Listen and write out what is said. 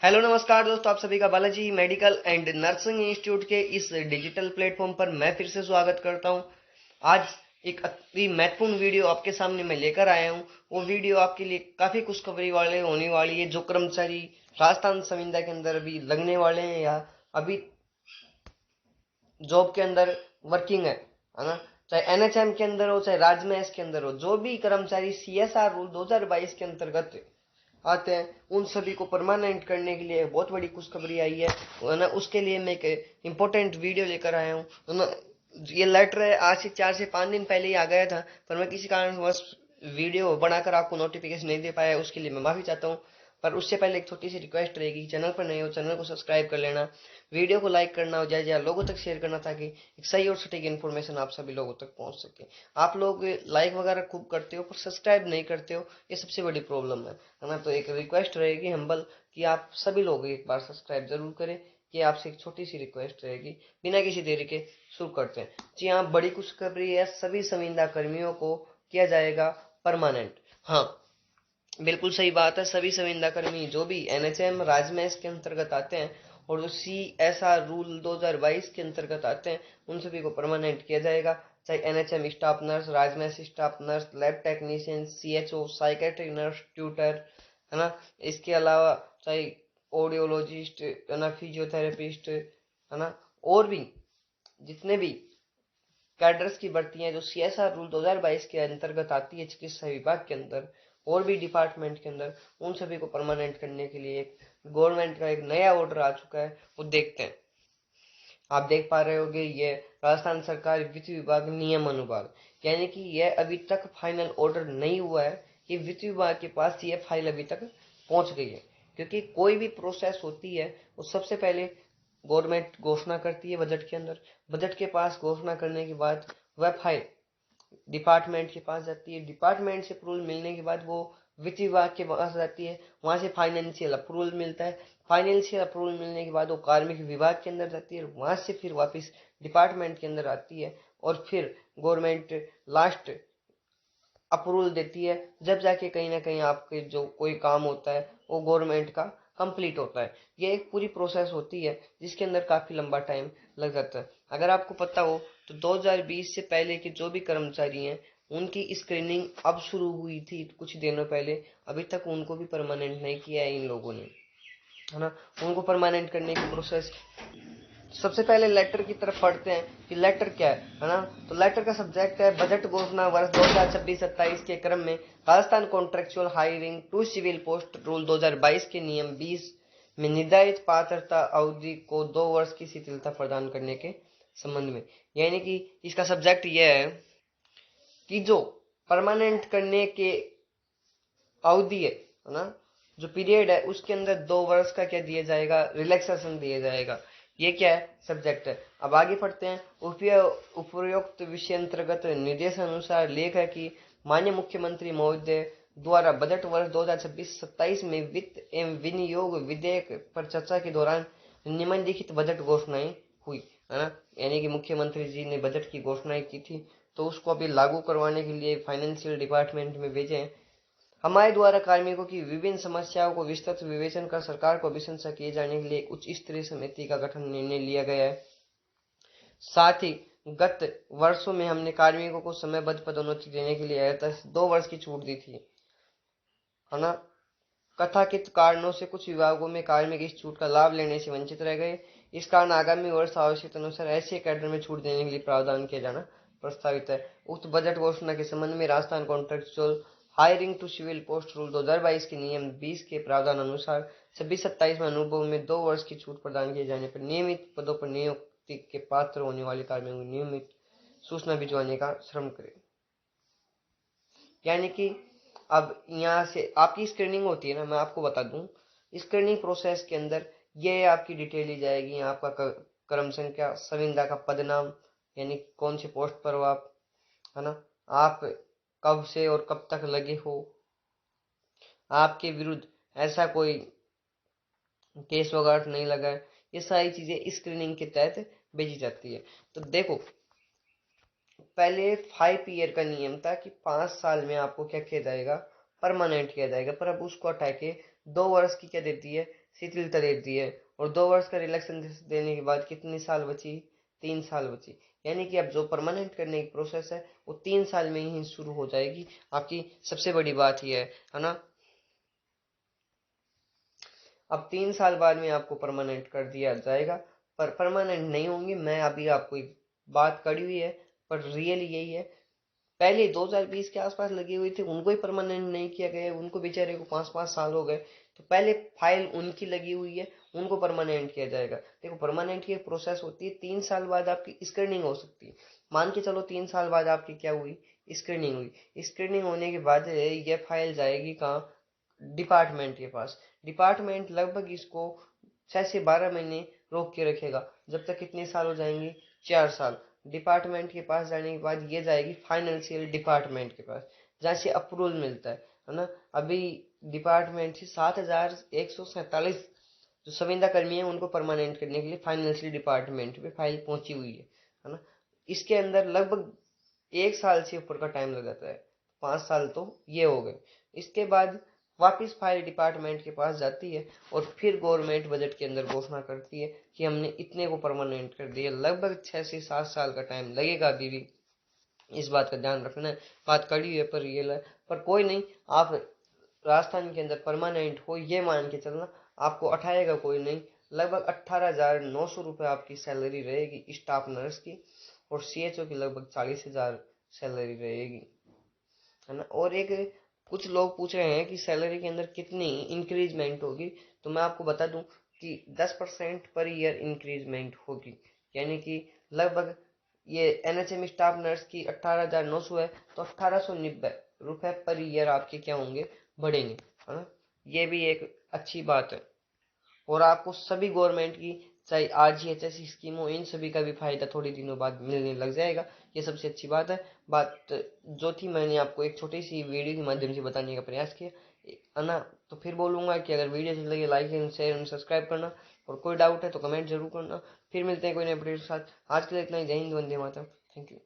Hello नमस्कार दोस्तों, आप सभी का Balaji medical and nursing institute के इस डिजिटल प्लेटफॉर्म पर मैं फिर से स्वागत करता हूं। आज एक अति महत्वपूर्ण वीडियो आपके सामने मैं लेकर आया हूं। वो वीडियो आपके लिए काफी खुशखबरी वाले होने वाली है। जो कर्मचारी राजस्थान संविदा के अंदर अभी लगने वाले हैं या अभी जॉब के अंदर वर्किंग है ना, चाहे एनएचएम के अंदर हो चाहे राजमहल के अंदर हो, जो भी कर्मचारी सीएसआर रूल 2022 के अंतर्गत आते हैं उन सभी को परमानेंट करने के लिए बहुत बड़ी खुशखबरी आई है ना। उसके लिए मैं एक इम्पोर्टेंट वीडियो लेकर आया हूँ ना। ये लेटर है आज से 4 से 5 दिन पहले ही आ गया था, पर मैं किसी कारणवश वीडियो बनाकर आपको नोटिफिकेशन नहीं दे पाया, उसके लिए मैं माफी चाहता हूँ। पर उससे पहले एक छोटी सी रिक्वेस्ट रहेगी, चैनल पर नए हो चैनल को सब्सक्राइब कर लेना, वीडियो को लाइक करना और ज्यादा ज्यादा लोगों तक शेयर करना, ताकि एक सही और सटीक इन्फॉर्मेशन आप सभी लोगों तक पहुंच सके। आप लोग लाइक वगैरह खूब करते हो पर सब्सक्राइब नहीं करते हो, ये सबसे बड़ी प्रॉब्लम है ना। तो एक रिक्वेस्ट रहेगी हम्बल कि आप सभी लोग एक बार सब्सक्राइब जरूर करें। ये आपसे एक छोटी सी रिक्वेस्ट रहेगी। बिना किसी देरी के शुरू करते हैं। जी हाँ, बड़ी खुशखबरी है, सभी संविदा कर्मियों को किया जाएगा परमानेंट। हाँ, बिल्कुल सही बात है। सभी संविदा कर्मी जो भी एनएचएम राजमहल के अंतर्गत आते हैं और जो सीएसआर रूल 2022 के अंतर्गत आते हैं उन सभी को परमानेंट किया जाएगा। चाहे NHM staff nurse, Rajmahal staff nurse, lab technician, CHO, psychiatric nurse, tutor, है ना। इसके अलावा चाहे ऑडियोलॉजिस्ट, है ना, फिजियोथेरेपिस्ट, है ना, और भी जितने भी कैडर्स की भर्ती है जो सीएसआर रूल 2022 के अंतर्गत आती है चिकित्सा विभाग के अंदर और भी डिपार्टमेंट के अंदर, उन सभी को परमानेंट करने के लिए एक गवर्नमेंट का एक नया ऑर्डर आ चुका है। वो देखते हैं। आप देख पा रहे होंगे, ये राजस्थान सरकार वित्त विभाग नियम अनुभाग, यानी कि यह अभी तक फाइनल ऑर्डर नहीं हुआ है। कि वित्त विभाग के पास ये फाइल अभी तक पहुंच गई है, क्योंकि कोई भी प्रोसेस होती है वो सबसे पहले गवर्नमेंट घोषणा करती है बजट के अंदर। बजट के पास घोषणा करने के बाद वह फाइल डिपार्टमेंट के पास जाती है। डिपार्टमेंट से अप्रूवल मिलने के बाद वो वित्त विभाग के पास जाती है। वहां से फाइनेंशियल अप्रूवल मिलता है। फाइनेंशियल अप्रूवल मिलने के बाद वो कार्मिक विभाग के अंदर जाती है। वहां से फिर वापस डिपार्टमेंट के अंदर आती है और फिर गवर्नमेंट लास्ट अप्रूवल देती है। जब जाके कहीं ना कहीं आपके जो कोई काम होता है वो गवर्नमेंट का कंप्लीट होता है। ये एक पूरी प्रोसेस होती है जिसके अंदर काफी लंबा टाइम लग जाता है। अगर आपको पता हो तो 2020 से पहले के जो भी कर्मचारी हैं उनकी स्क्रीनिंग अब शुरू हुई थी कुछ दिनों पहले। अभी तक उनको भी परमानेंट नहीं किया है इन लोगों ने, है ना। उनको परमानेंट करने की प्रोसेस सबसे पहले लेटर की तरफ पढ़ते हैं कि लेटर क्या है ना। तो लेटर का सब्जेक्ट है बजट घोषणा वर्ष 2026-27 के क्रम में Rajasthan contractual hiring to civil post rule 2022 के नियम 20 में निर्धारित पात्रता अवधि को 2 वर्ष की शिथिलता प्रदान करने के संबंध में। यानी कि इसका सब्जेक्ट यह है कि जो परमानेंट करने के अवधि है ना, जो पीरियड है उसके अंदर 2 वर्ष का क्या दिया जाएगा, रिलैक्सेशन दिया जाएगा। ये क्या है, सब्जेक्ट है। अब आगे पढ़ते हैं। उपयुक्त विषय अंतर्गत निर्देश अनुसार लेख है कि माननीय मुख्यमंत्री महोदय द्वारा बजट वर्ष 2026-27 में वित्त एवं विनियोग विधेयक पर चर्चा के दौरान निम्नलिखित बजट घोषणाएं हुई, है ना। यानी कि मुख्यमंत्री जी ने बजट की घोषणाएं की थी, तो उसको अभी लागू करवाने के लिए फाइनेंशियल डिपार्टमेंट में भेजे हैं। हमारे द्वारा कार्मिकों की विभिन्न समस्याओं को विस्तृत विवेचन कर सरकार को अभिशंसा किए जाने के लिए उच्च स्तरीय समिति का गठन निर्णय लिया गया है। साथ ही गत वर्षों में हमने कार्मिकों को समयबद्ध पदोन्नति देने के लिए 2 वर्ष की छूट दी थी, है ना। कथाकित कारणों से कुछ विभागों में कार्मिक इस छूट का लाभ लेने से वंचित रह गए। इस कारण आगामी वर्ष आवश्यकता अनुसार ऐसे कैडर में छूट देने के लिए प्रावधान किया जाना प्रस्तावित है। उक्त बजट घोषणा के संबंध में Rajasthan contractual hiring to civil post rule 2022 के नियम 20 के प्रावधान अनुसार 26-27 में अनुभव में 2 वर्ष की छूट प्रदान किए जाने पर नियमित पदों पर नियुक्ति के पात्र होने वाले कार्मिकों को नियमित सूचना भिजवाने का श्रम करें। यानी कि अब यहाँ से आपकी स्क्रीनिंग होती है ना, मैं आपको बता दूं स्क्रीनिंग प्रोसेस के अंदर ये आपकी डिटेल ली जाएगी। आपका कर्म संख्या, संविदा का पद नाम, यानी कौन से पोस्ट पर हो आप, है ना, आप कब से और कब तक लगे हो, आपके विरुद्ध ऐसा कोई केस वगैरह नहीं लगा है, ये सारी चीजें स्क्रीनिंग के तहत भेजी जाती है। तो देखो, पहले 5 ईयर का नियम था कि 5 साल में आपको क्या किया जाएगा, परमानेंट किया जाएगा, पर अब उसको हटा के 2 वर्ष की क्या देती है, शिथिलता दे दी है, और 2 वर्ष का रिलैक्सेशन देने के बाद कितनी साल बची? 3 साल बची। यानी कि अब जो परमानेंट करने की प्रोसेस है वो 3 साल में ही शुरू हो जाएगी। आपकी सबसे बड़ी बात यह है ना। अब 3 साल बाद में आपको परमानेंट कर दिया जाएगा, पर परमानेंट नहीं होंगी। मैं अभी आपको एक बात कड़ी हुई है, पर रियल यही है। पहले 2020 के आसपास लगी हुई थी, उनको ही परमानेंट नहीं किया गया, उनको बेचारे को 5-5 साल हो गए। तो पहले फाइल उनकी लगी हुई है, उनको परमानेंट किया जाएगा। देखो, परमानेंट की प्रोसेस होती है, 3 साल बाद आपकी स्क्रीनिंग हो सकती है। मान के चलो 3 साल बाद आपकी क्या हुई? स्क्रीनिंग हुई। स्क्रीनिंग होने के बाद ये फाइल जाएगी कहाँ? डिपार्टमेंट के पास। डिपार्टमेंट लगभग इसको 6 से 12 महीने रोक के रखेगा, जब तक कितने साल हो जाएंगे? 4 साल। डिपार्टमेंट के पास जाने के बाद ये जाएगी फाइनेंशियल डिपार्टमेंट के पास, जहाँ से अप्रूवल मिलता है ना। अभी डिपार्टमेंट से 7,147 जो संविदा कर्मी है उनको परमानेंट करने के लिए फाइनेंशियल डिपार्टमेंट में फाइल पहुंची हुई है ना। इसके अंदर लगभग 1 साल से ऊपर का टाइम लग जाता है। 5 साल तो ये हो गए। इसके बाद वापस फाइल डिपार्टमेंट के पास जाती है, और फिर गवर्नमेंट बजट के अंदर घोषणा करती है कि हमने इतने को परमानेंट कर दिया। लगभग 6 से 7 साल का टाइम लगेगा अभी भी। इस बात का ध्यान रखना है। बात कड़ी है पर रियल है। पर कोई नहीं, आप राजस्थान के अंदर परमानेंट हो ये मान के चलना, आपको अठाएगा कोई नहीं। लगभग 18,900 रुपये आपकी सैलरी रहेगी स्टाफ नर्स की, और CHO की लगभग 40,000 सैलरी रहेगी, है ना। और एक कुछ लोग पूछ रहे हैं कि सैलरी के अंदर कितनी इंक्रीजमेंट होगी, तो मैं आपको बता दूं कि 10% पर ईयर इंक्रीजमेंट होगी। यानी कि लगभग ये NHM स्टाफ नर्स की 18,900 है, तो 1,890 रुपये पर ईयर आपके क्या होंगे? बढ़ेंगे, है ना। ये भी एक अच्छी बात है। और आपको सभी गवर्नमेंट की, चाहे RGHS स्कीम हो, इन सभी का भी फायदा थोड़े दिनों बाद मिलने लग जाएगा। ये सबसे अच्छी बात है। बात जो थी मैंने आपको एक छोटी सी वीडियो के माध्यम से बताने का प्रयास किया, है ना। तो फिर बोलूंगा कि अगर वीडियो अच्छी लगे like and share and subscribe करना, और कोई डाउट है तो कमेंट जरूर करना। फिर मिलते हैं कोई नए अपडेट के साथ। आज के लिए इतना ही। जय हिंद, वंदे मातरम। Thank you.